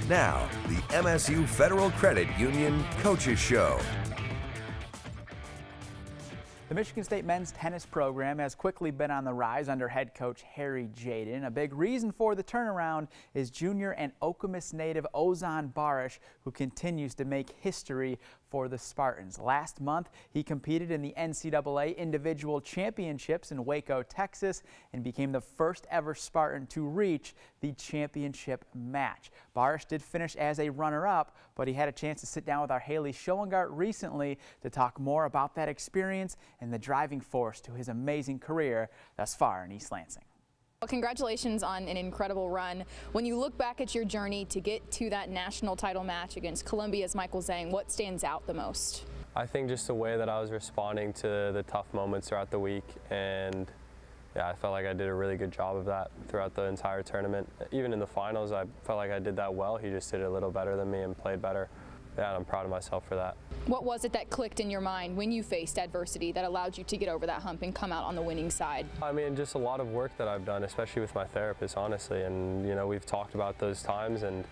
Now, the MSU Federal Credit Union Coaches Show. The Michigan State men's tennis program has quickly been on the rise under head coach Harry Jaden. A big reason for the turnaround is junior and Okemos native Ozan Barish, who continues to make history for the Spartans. Last month, he competed in the NCAA Individual Championships in Waco, Texas, and became the first ever Spartan to reach the championship match. Barish did finish as a runner-up, but he had a chance to sit down with our Haley Schoengart recently to talk more about that experience and the driving force to his amazing career thus far in East Lansing. Well, congratulations on an incredible run. When you look back at your journey to get to that national title match against Columbia's Michael Zhang, what stands out the most? I think just the way that I was responding to the tough moments throughout the week, and yeah, I felt like I did a really good job of that throughout the entire tournament. Even in the finals, I felt like I did that well. He just did it a little better than me and played better. Yeah, and I'm proud of myself for that. What was it that clicked in your mind when you faced adversity that allowed you to get over that hump and come out on the winning side? I mean, just a lot of work that I've done, especially with my therapist, honestly. And, you know, we've talked about those times, and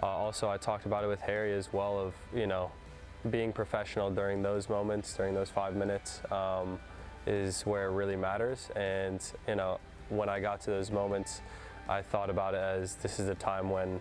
also I talked about it with Harry as well, of, you know, being professional during those moments, during those 5 minutes, is where it really matters. And, you know, when I got to those moments, I thought about it as this is a time when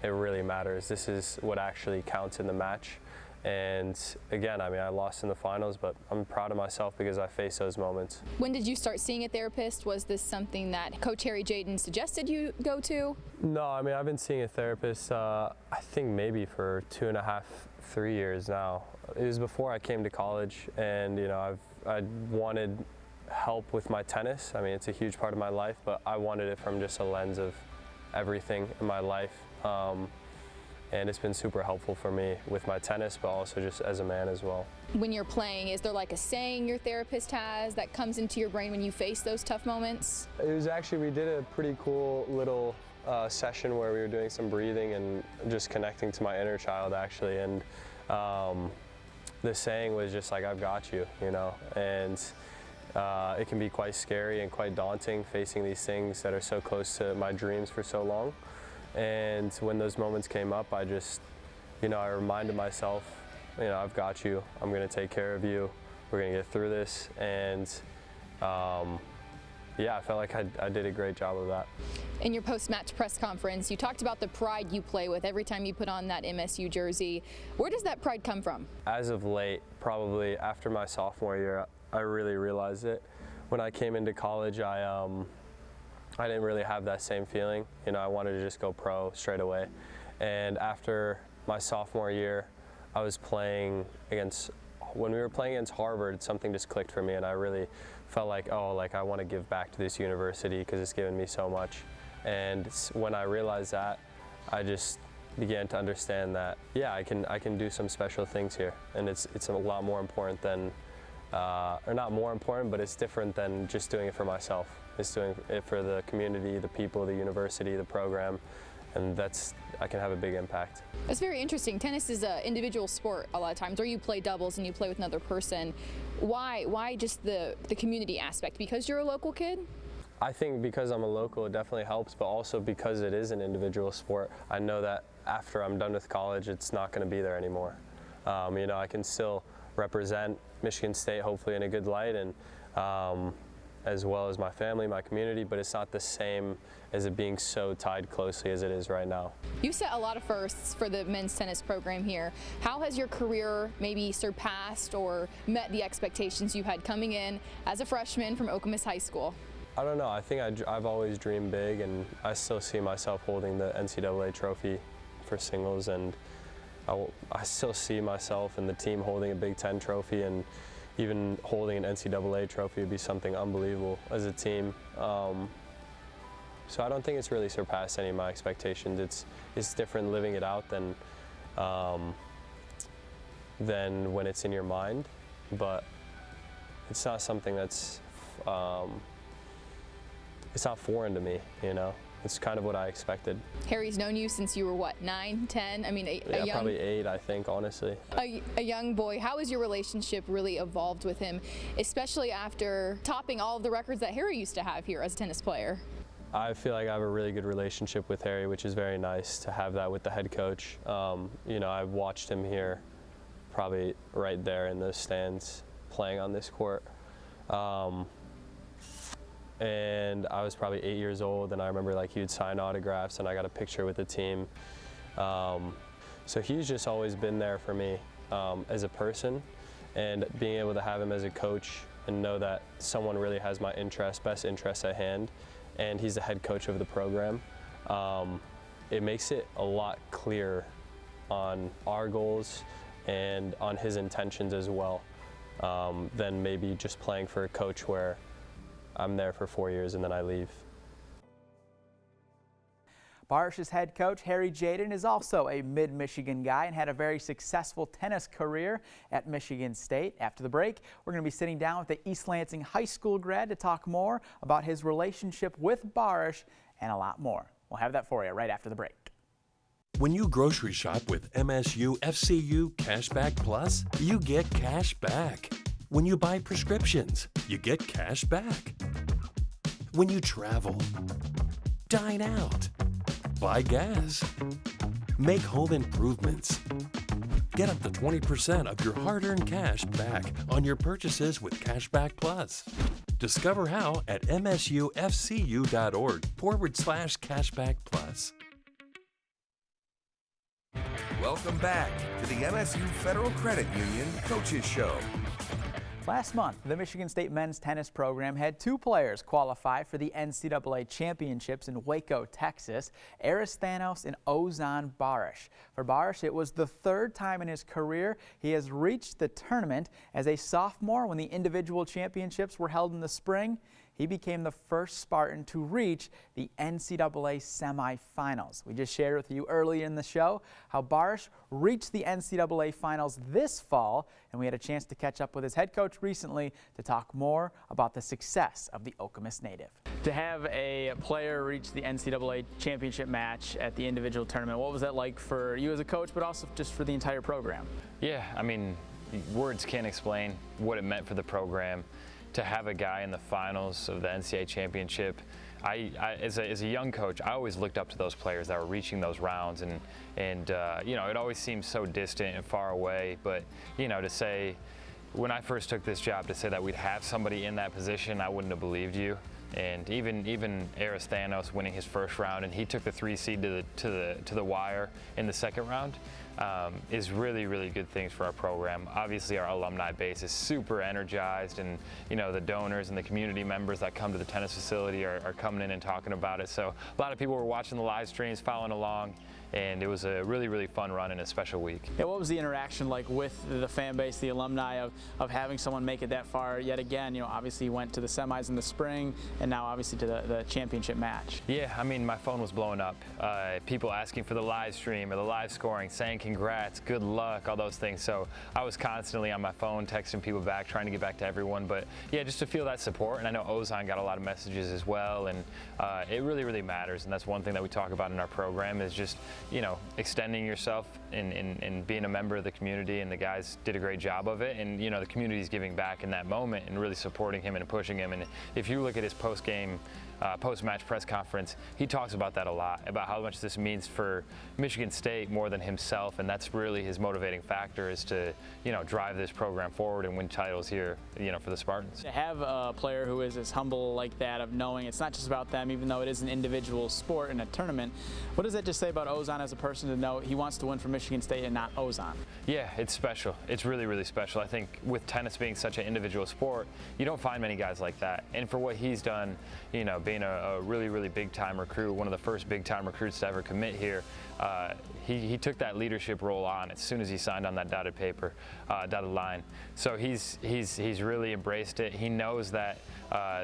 it really matters. This is what actually counts in the match. And again, I mean, I lost in the finals, but I'm proud of myself because I faced those moments. When did you start seeing a therapist? Was this something that Coach Harry Jaden suggested you go to? No, I mean, I've been seeing a therapist, I think maybe for 2.5, 3 years now. It was before I came to college, and, you know, I wanted help with my tennis. I mean, it's a huge part of my life, but I wanted it from just a lens of everything in my life. And it's been super helpful for me with my tennis, but also just as a man as well. When you're playing, is there like a saying your therapist has that comes into your brain when you face those tough moments? It was actually, we did a pretty cool little session where we were doing some breathing and just connecting to my inner child, actually. And the saying was just like, I've got you, you know. And it can be quite scary and quite daunting facing these things that are so close to my dreams for so long. And when those moments came up, I just, you know, I reminded myself, you know, I've got you. I'm going to take care of you. We're going to get through this. And yeah, I felt like I did a great job of that. In your post-match press conference, you talked about the pride you play with every time you put on that MSU jersey. Where does that pride come from? As of late, probably after my sophomore year, I really realized it. When I came into college, I didn't really have that same feeling. You know, I wanted to just go pro straight away. And after my sophomore year, I was playing against, when we were playing against Harvard, something just clicked for me, and I really felt like, oh, like I want to give back to this university because it's given me so much. And when I realized that, I just began to understand that, yeah, I can do some special things here. And it's a lot more important than, or not more important, but it's different than just doing it for myself. It's doing it for the community, the people, the university, the program, and I can have a big impact. That's very interesting. Tennis is an individual sport a lot of times, or you play doubles and you play with another person. Why just the community aspect? Because you're a local kid? I think because I'm a local, it definitely helps, but also because it is an individual sport, I know that after I'm done with college, it's not going to be there anymore. You know, I can still represent Michigan State, hopefully in a good light, and as well as my family, my community, but it's not the same as it being so tied closely as it is right now. You set a lot of firsts for the men's tennis program here. How has your career maybe surpassed or met the expectations you had coming in as a freshman from Okemos High School? I don't know. I think I've always dreamed big, and I still see myself holding the NCAA trophy for singles, and I still see myself and the team holding a Big Ten trophy, and even holding an NCAA trophy would be something unbelievable as a team. So I don't think it's really surpassed any of my expectations. It's different living it out than when it's in your mind, but it's not something that's it's not foreign to me, you know. It's kind of what I expected. Harry's known you since you were what, 9, 10? I mean, probably 8, I think, honestly. A young boy. How has your relationship really evolved with him, especially after topping all of the records that Harry used to have here as a tennis player? I feel like I have a really good relationship with Harry, which is very nice to have that with the head coach. You know, I've watched him here probably right there in the stands playing on this court. And I was probably 8 years old, and I remember like he would sign autographs and I got a picture with the team. So he's just always been there for me as a person, and being able to have him as a coach and know that someone really has my best interest at hand, and he's the head coach of the program, it makes it a lot clearer on our goals and on his intentions as well, than maybe just playing for a coach where I'm there for 4 years and then I leave. Barish's head coach, Harry Jaden, is also a mid-Michigan guy and had a very successful tennis career at Michigan State. After the break, we're going to be sitting down with the East Lansing High School grad to talk more about his relationship with Barish and a lot more. We'll have that for you right after the break. When you grocery shop with MSU FCU Cashback Plus, you get cash back. When you buy prescriptions, you get cash back. When you travel, dine out, buy gas, make home improvements, get up to 20% of your hard-earned cash back on your purchases with Cashback Plus. Discover how at msufcu.org/cashback plus. Welcome back to the MSU Federal Credit Union Coaches Show. Last month, the Michigan State men's tennis program had 2 players qualify for the NCAA championships in Waco, Texas, Aris Thanos and Ozan Barish. For Barish, it was the 3rd time in his career he has reached the tournament. As a sophomore, when the individual championships were held in the spring, he became the first Spartan to reach the NCAA semifinals. We just shared with you earlier in the show how Barish reached the NCAA finals this fall, and we had a chance to catch up with his head coach recently to talk more about the success of the Okemos native. To have a player reach the NCAA championship match at the individual tournament, what was that like for you as a coach, but also just for the entire program? Yeah, I mean, words can't explain what it meant for the program. To have a guy in the finals of the NCAA championship, as a young coach, I always looked up to those players that were reaching those rounds, and you know, it always seemed so distant and far away. But you know, to say, when I first took this job, to say that we'd have somebody in that position, I wouldn't have believed you. And even Aris Thanos winning his first round, and he took the 3 seed to the wire in the second round, is really, really good things for our program. Obviously, our alumni base is super energized, and you know, the donors and the community members that come to the tennis facility are coming in and talking about it. So a lot of people were watching the live streams, following along, and it was a really, really fun run and a special week. Yeah, what was the interaction like with the fan base, the alumni, of having someone make it that far yet again? You know, obviously you went to the semis in the spring, and now obviously to the championship match. Yeah, I mean, my phone was blowing up. People asking for the live stream or the live scoring, saying congrats, good luck, all those things. So I was constantly on my phone texting people back, trying to get back to everyone. But yeah, just to feel that support, and I know Ozan got a lot of messages as well, and it really, really matters. And that's one thing that we talk about in our program, is just, you know, extending yourself and being a member of the community, and the guys did a great job of it, and you know, the community's giving back in that moment and really supporting him and pushing him. And if you look at his post-game, post-match press conference, he talks about that a lot, about how much this means for Michigan State more than himself, and that's really his motivating factor, is to, you know, drive this program forward and win titles here, you know, for the Spartans. To have a player who is as humble like that, of knowing it's not just about them, even though it is an individual sport in a tournament, what does that just say about Ozan as a person, to know he wants to win for Michigan State and not Ozan? Yeah, it's special. It's really, really special. I think with tennis being such an individual sport, you don't find many guys like that. And for what he's done, you know, being a really, really big-time recruit, one of the first big-time recruits to ever commit here, he took that leadership role on as soon as he signed on that dotted line. So he's really embraced it. He knows that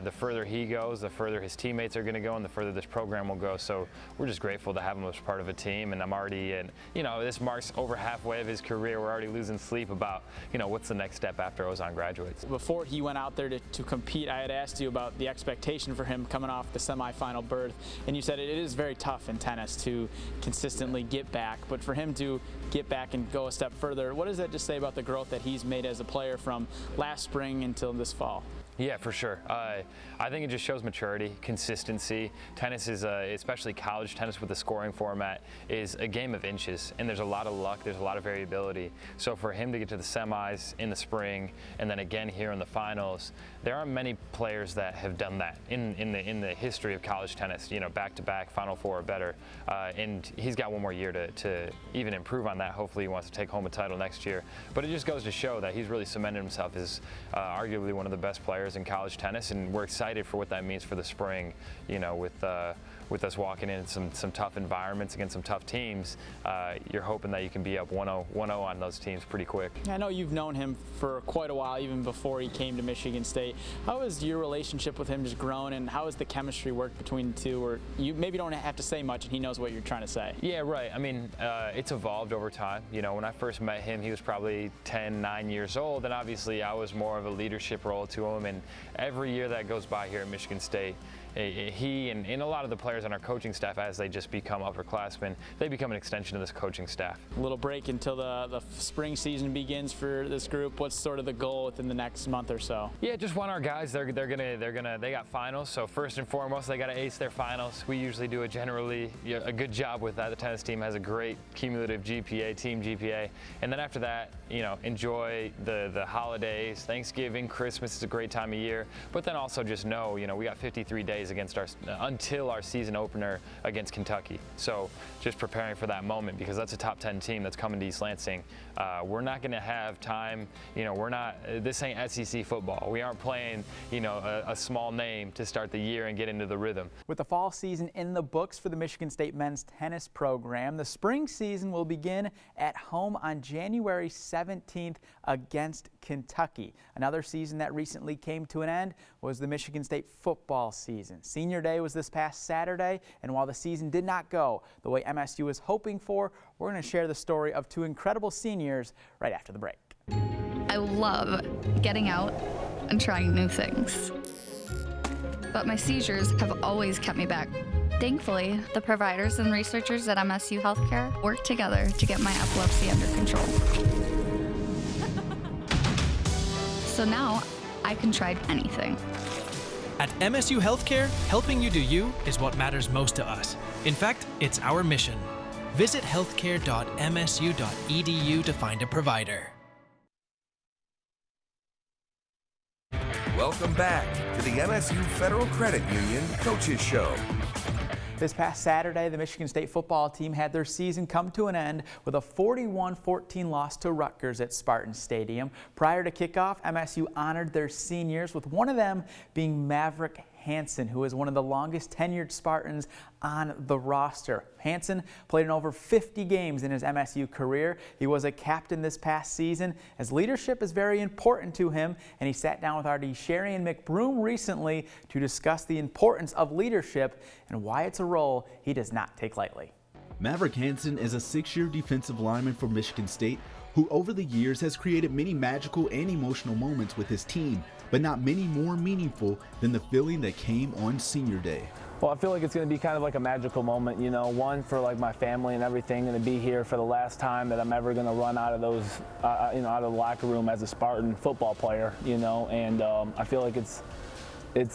the further he goes, the further his teammates are going to go, and the further this program will go. So we're just grateful to have him as part of a team. And I'm already in, you know, this marks over halfway of his career. We're already losing sleep about, you know, what's the next step after Ozan graduates. Before he went out there to compete, I had asked you about the expectation for him coming off the semifinal berth, and you said it is very tough in tennis to consistently get back. But for him to get back and go a step further, what does that just say about the growth that he's made as a player from last spring until this fall? Yeah, for sure. I think it just shows maturity, consistency. Tennis is, especially college tennis with the scoring format, is a game of inches, and there's a lot of luck, there's a lot of variability. So for him to get to the semis in the spring, and then again here in the finals, there aren't many players that have done that in the history of college tennis, you know, back-to-back, Final Four or better. And he's got one more year to even improve on that. Hopefully he wants to take home a title next year. But it just goes to show that he's really cemented himself as arguably one of the best players in college tennis, and we're excited for what that means for the spring. You know, with us walking in some tough environments against some tough teams, you're hoping that you can be up 1-0 on those teams pretty quick. I know you've known him for quite a while, even before he came to Michigan State. How has your relationship with him just grown, and how has the chemistry worked between the two, where you maybe don't have to say much and he knows what you're trying to say? Yeah, right. I mean, it's evolved over time. You know, when I first met him, he was probably 9 years old, and obviously I was more of a leadership role to him. And every year that goes by here at Michigan State, he and a lot of the players on our coaching staff, as they just become upperclassmen, they become an extension of this coaching staff. A little break until the spring season begins for this group. What's sort of the goal within the next month or so? Yeah, just want our guys. They got finals. So first and foremost, they got to ace their finals. We usually do a good job with that. The tennis team has a great cumulative GPA, team GPA, and then after that, you know, enjoy the holidays. Thanksgiving, Christmas is a great time of year, but then also just know, you know, we got 53 days until our season opener against Kentucky. So just preparing for that moment, because that's a top 10 team that's coming to East Lansing. We're not going to have time, you know, this ain't SEC football. We aren't playing, you know, a small name to start the year and get into the rhythm. With the fall season in the books for the Michigan State men's tennis program, the spring season will begin at home on January 17th against Kentucky. Another season that recently came to an end was the Michigan State football season. Senior Day was this past Saturday, and while the season did not go the way MSU was hoping for, we're going to share the story of two incredible seniors right after the break. I love getting out and trying new things, but my seizures have always kept me back. Thankfully, the providers and researchers at MSU Healthcare work together to get my epilepsy under control. So now I can try anything. At MSU Healthcare, helping you do you is what matters most to us. In fact, it's our mission. Visit healthcare.msu.edu to find a provider. Welcome back to the MSU Federal Credit Union Coaches Show. This past Saturday, the Michigan State football team had their season come to an end with a 41-14 loss to Rutgers at Spartan Stadium. Prior to kickoff, MSU honored their seniors, with one of them being Maverick Hansen, who is one of the longest tenured Spartans on the roster. Hansen played in over 50 games in his MSU career. He was a captain this past season, as leadership is very important to him, and he sat down with our Sharian McBroom recently to discuss the importance of leadership and why it's a role he does not take lightly. Maverick Hansen is a 6-year defensive lineman for Michigan State who over the years has created many magical and emotional moments with his team, but not many more meaningful than the feeling that came on Senior Day. Well, I feel like it's going to be kind of like a magical moment, you know, one for like my family and everything, going to be here for the last time that I'm ever going to run out of those, out of the locker room as a Spartan football player, you know, and I feel like it's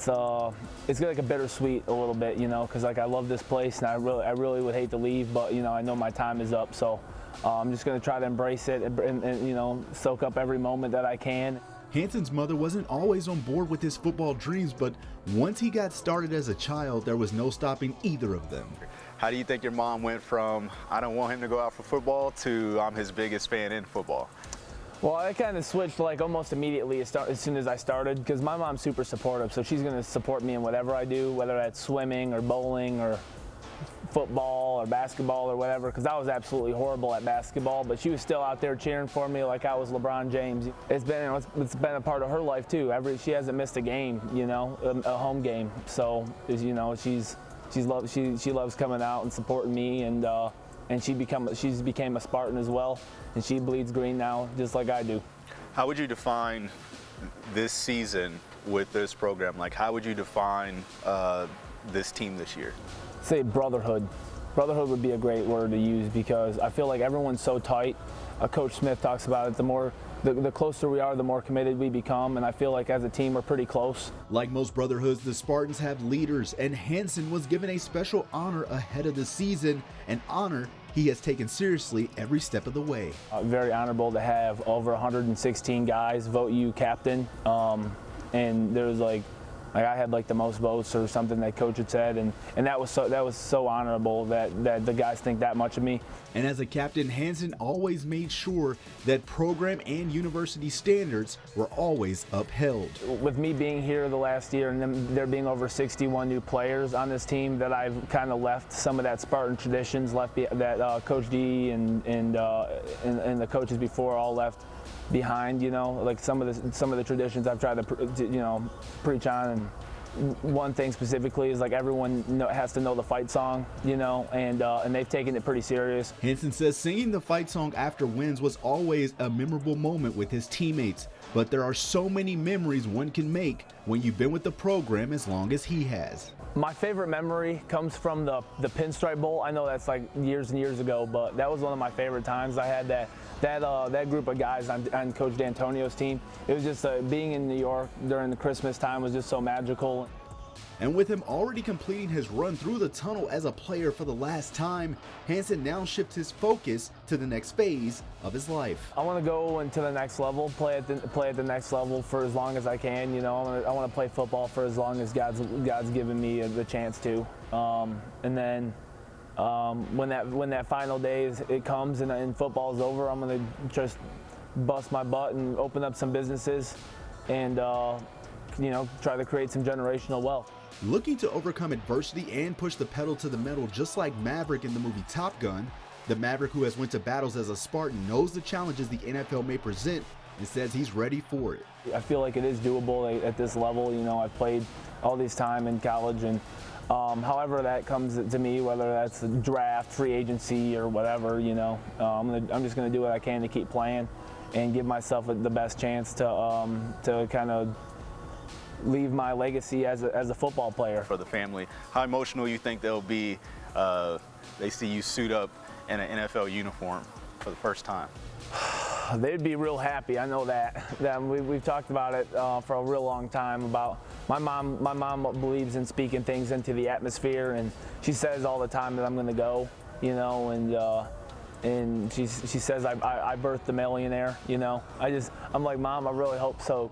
like a bittersweet a little bit, you know, because like I love this place and I really would hate to leave, but you know, I know my time is up, so I'm just going to try to embrace it and you know, soak up every moment that I can. Hansen's mother wasn't always on board with his football dreams, but once he got started as a child, there was no stopping either of them. How do you think your mom went from, I don't want him to go out for football, to I'm his biggest fan in football? Well, I kind of switched like almost immediately as soon as I started, because my mom's super supportive, so she's going to support me in whatever I do, whether that's swimming or bowling or football or basketball or whatever, because I was absolutely horrible at basketball, but she was still out there cheering for me like I was LeBron James. It's been a part of her life too. She hasn't missed a game, you know, a home game. So, you know, she loves coming out and supporting me, and she's became a Spartan as well, and she bleeds green now just like I do. How would you define this season with this program? Like, how would you define this team this year? Say brotherhood. Brotherhood would be a great word to use because I feel like everyone's so tight. Coach Smith talks about it. The closer we are, the more committed we become, and I feel like as a team we're pretty close. Like most brotherhoods, the Spartans have leaders, and Hansen was given a special honor ahead of the season, an honor he has taken seriously every step of the way. Very honorable to have over 116 guys vote you captain, and there was like I had like the most votes or something that coach had said, and that was so honorable that the guys think that much of me. And as a captain, Hansen always made sure that program and university standards were always upheld. With me being here the last year and then there being over 61 new players on this team, that I've kind of left some of that Spartan traditions that Coach D and the coaches before all left behind, you know, like some of the traditions I've tried to preach on. And one thing specifically is like everyone has to know the fight song, you know, and they've taken it pretty serious. Hansen says singing the fight song after wins was always a memorable moment with his teammates, but there are so many memories one can make when you've been with the program as long as he has. My favorite memory comes from the Pinstripe Bowl. I know that's like years and years ago, but that was one of my favorite times. I had that group of guys on Coach D'Antonio's team. It was just being in New York during the Christmas time was just so magical. And with him already completing his run through the tunnel as a player for the last time, Hansen now shifts his focus to the next phase of his life. I want to go into the next level, play at the next level for as long as I can. You know, I want to play football for as long as God's given me the chance to. And then when that final day comes and football is over, I'm going to just bust my butt and open up some businesses and try to create some generational wealth. Looking to overcome adversity and push the pedal to the metal just like Maverick in the movie Top Gun, the Maverick who has went to battles as a Spartan knows the challenges the NFL may present and says he's ready for it. I feel like it is doable at this level. You know, I've played all this time in college, and however that comes to me, whether that's the draft, free agency, or whatever, you know, I'm just going to do what I can to keep playing and give myself the best chance to kind of leave my legacy as a football player. For the family, how emotional you think they'll be? They see you suit up in an NFL uniform for the first time. They'd be real happy. I know that. We've talked about it for a real long time. About my mom believes in speaking things into the atmosphere, and she says all the time that I'm going to go. You know, and she says I birthed a millionaire. You know, I'm like, Mom, I really hope so.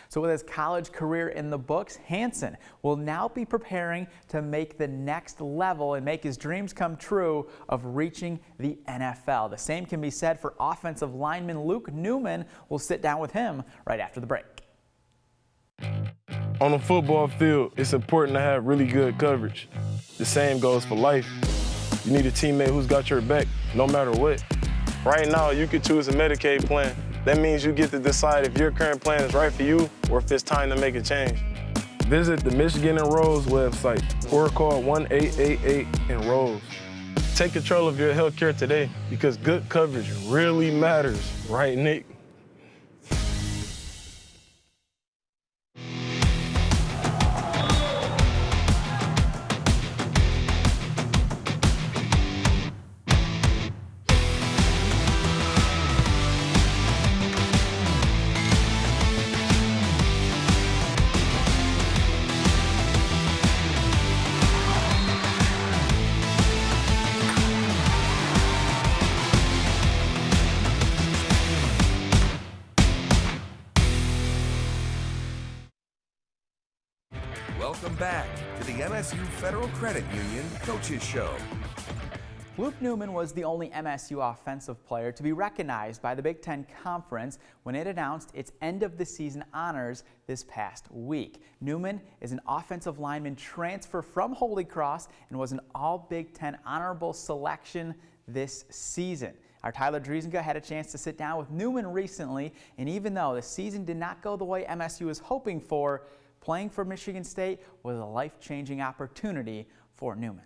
So with his college career in the books, Hansen will now be preparing to make the next level and make his dreams come true of reaching the NFL. The same can be said for offensive lineman Luke Newman. We'll sit down with him right after the break. On the football field, it's important to have really good coverage. The same goes for life. You need a teammate who's got your back no matter what. Right now, you could choose a Medicaid plan. That means you get to decide if your current plan is right for you or if it's time to make a change. Visit the Michigan Enrolls website or call 1-888-ENROLLS. Take control of your health care today because good coverage really matters, right, Nick? Welcome back to the MSU Federal Credit Union Coaches Show. Luke Newman was the only MSU offensive player to be recognized by the Big Ten Conference when it announced its end-of-the-season honors this past week. Newman is an offensive lineman transfer from Holy Cross and was an All-Big Ten honorable selection this season. Our Tyler Driesenka had a chance to sit down with Newman recently, and even though the season did not go the way MSU was hoping for, playing for Michigan State was a life-changing opportunity for Newman.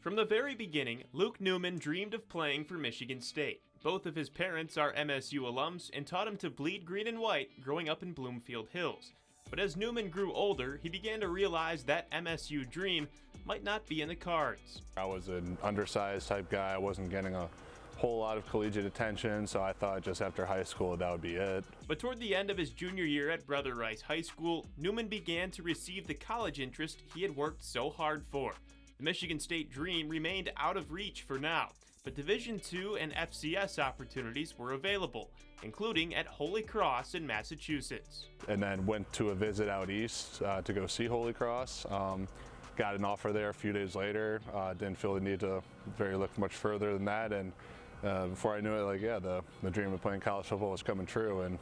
From the very beginning, Luke Newman dreamed of playing for Michigan State. Both of his parents are MSU alums and taught him to bleed green and white growing up in Bloomfield Hills. But as Newman grew older, he began to realize that MSU dream might not be in the cards. I was an undersized type guy. I wasn't getting a whole lot of collegiate attention, so I thought just after high school that would be it. But toward the end of his junior year at Brother Rice High School, Newman began to receive the college interest he had worked so hard for. The Michigan State dream remained out of reach for now, but Division II and FCS opportunities were available, including at Holy Cross in Massachusetts. And then went to a visit out east to go see Holy Cross. Got an offer there a few days later. Didn't feel the need to look much further than that, and before I knew it, the dream of playing college football was coming true, and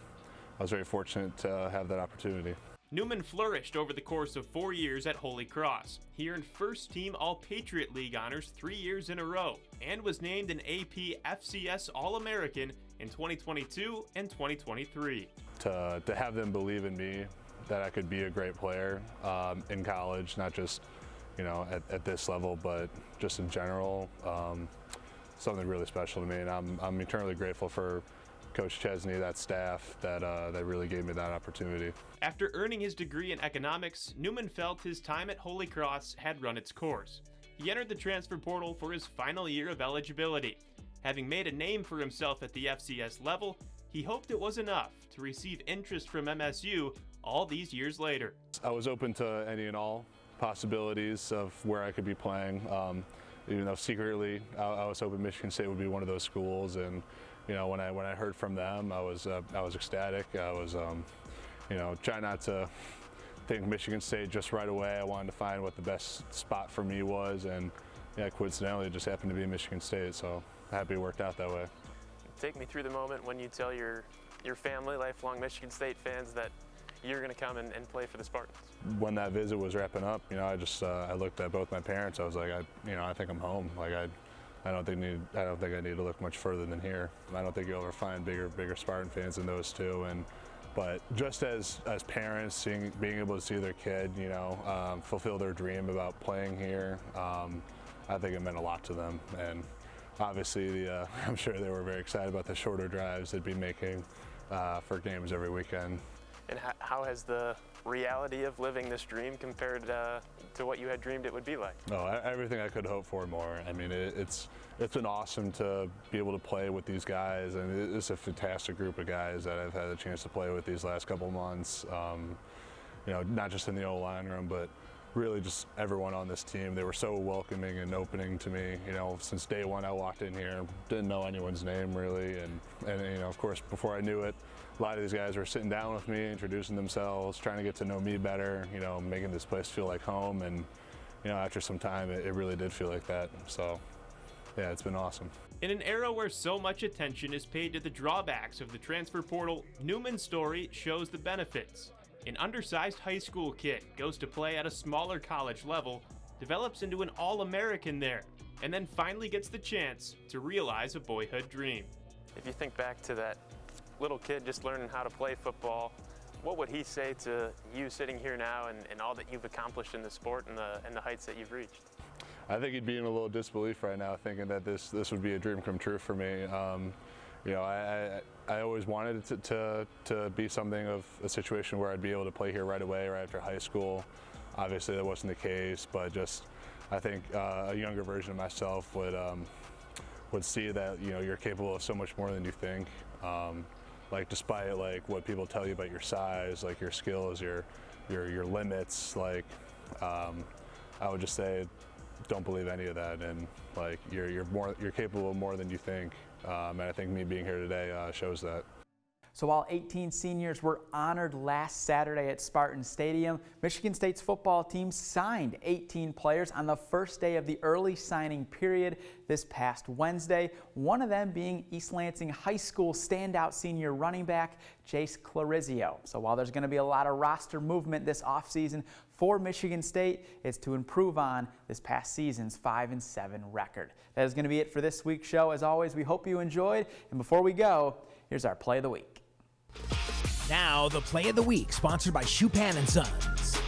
I was very fortunate to have that opportunity. Newman flourished over the course of 4 years at Holy Cross. He earned first-team All-Patriot League honors 3 years in a row and was named an AP FCS All-American in 2022 and 2023. To have them believe in me, that I could be a great player in college, not just at this level, but just in general, something really special to me, and I'm eternally grateful for Coach Chesney, that staff, that really gave me that opportunity. After earning his degree in economics, Newman felt his time at Holy Cross had run its course. He entered the transfer portal for his final year of eligibility. Having made a name for himself at the FCS level, he hoped it was enough to receive interest from MSU all these years later. I was open to any and all possibilities of where I could be playing. Even though secretly I was hoping Michigan State would be one of those schools, and when I heard from them, I was ecstatic. I was trying not to think Michigan State just right away. I wanted to find what the best spot for me was, and coincidentally it just happened to be Michigan State, so happy it worked out that way. Take me through the moment when you tell your family, lifelong Michigan State fans, that you're going to come and play for the Spartans. When that visit was wrapping up, I looked at both my parents. I was like, I think I'm home. Like I don't think I need to look much further than here. I don't think you'll ever find bigger Spartan fans than those two. But just as parents, being able to see their kid, fulfill their dream about playing here, I think it meant a lot to them. And obviously, I'm sure they were very excited about the shorter drives they'd be making for games every weekend. And how has the reality of living this dream compared to what you had dreamed it would be like? No, everything I could hope for and more. I mean, it's been awesome to be able to play with these guys, and it's a fantastic group of guys that I've had a chance to play with these last couple months. Not just in the O-line room, but really just everyone on this team. They were so welcoming and opening to me. Since day one I walked in here, didn't know anyone's name really, and of course before I knew it, a lot of these guys were sitting down with me, introducing themselves, trying to get to know me better, making this place feel like home, and after some time it really did feel like that. So yeah, it's been awesome. In an era where so much attention is paid to the drawbacks of the transfer portal, Newman's story shows the benefits. An undersized high school kid goes to play at a smaller college level, develops into an All-American there, and then finally gets the chance to realize a boyhood dream. If you think back to that little kid just learning how to play football, what would he say to you sitting here now and all that you've accomplished in the sport and the heights that you've reached? I think he'd be in a little disbelief right now, thinking that this would be a dream come true for me. I always wanted it to be something of a situation where I'd be able to play here right away, right after high school. Obviously that wasn't the case, but just I think a younger version of myself would see that you're capable of so much more than you think. Despite what people tell you about your size, your skills, your limits, I would just say, don't believe any of that, and you're capable of more than you think. And I think me being here today shows that. So while 18 seniors were honored last Saturday at Spartan Stadium, Michigan State's football team signed 18 players on the first day of the early signing period this past Wednesday, one of them being East Lansing High School standout senior running back Jace Clarizio. So while there's going to be a lot of roster movement this offseason for Michigan State, it's to improve on this past season's 5-7 record. That is going to be it for this week's show. As always, we hope you enjoyed. And before we go, here's our Play of the Week. Now, the Play of the Week, sponsored by Chupan & Sons.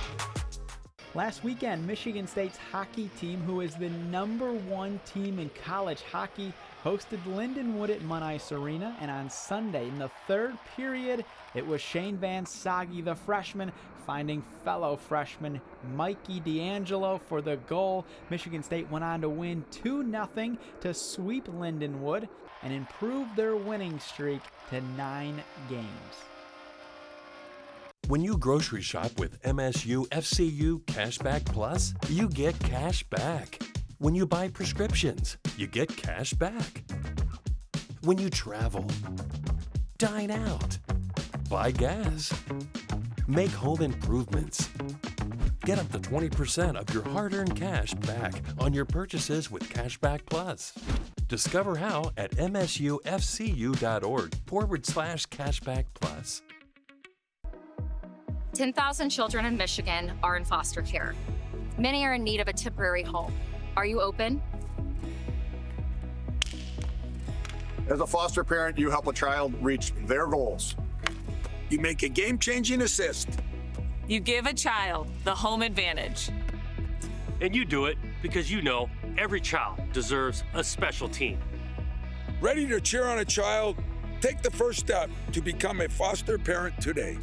Last weekend, Michigan State's hockey team, who is the #1 team in college hockey, hosted Lindenwood at Munnice Arena, and on Sunday in the third period, it was Shane Van Sagi, the freshman, finding fellow freshman Mikey D'Angelo for the goal. Michigan State went on to win 2-0 to sweep Lindenwood and improve their winning streak to 9 games. When you grocery shop with MSU FCU Cashback Plus, you get cash back. When you buy prescriptions, you get cash back. When you travel, dine out, buy gas, make home improvements, get up to 20% of your hard-earned cash back on your purchases with Cashback Plus. Discover how at msufcu.org/cashback plus. 10,000 children in Michigan are in foster care. Many are in need of a temporary home. Are you open? As a foster parent, you help a child reach their goals. You make a game-changing assist. You give a child the home advantage. And you do it because you know every child deserves a special team. Ready to cheer on a child? Take the first step to become a foster parent today.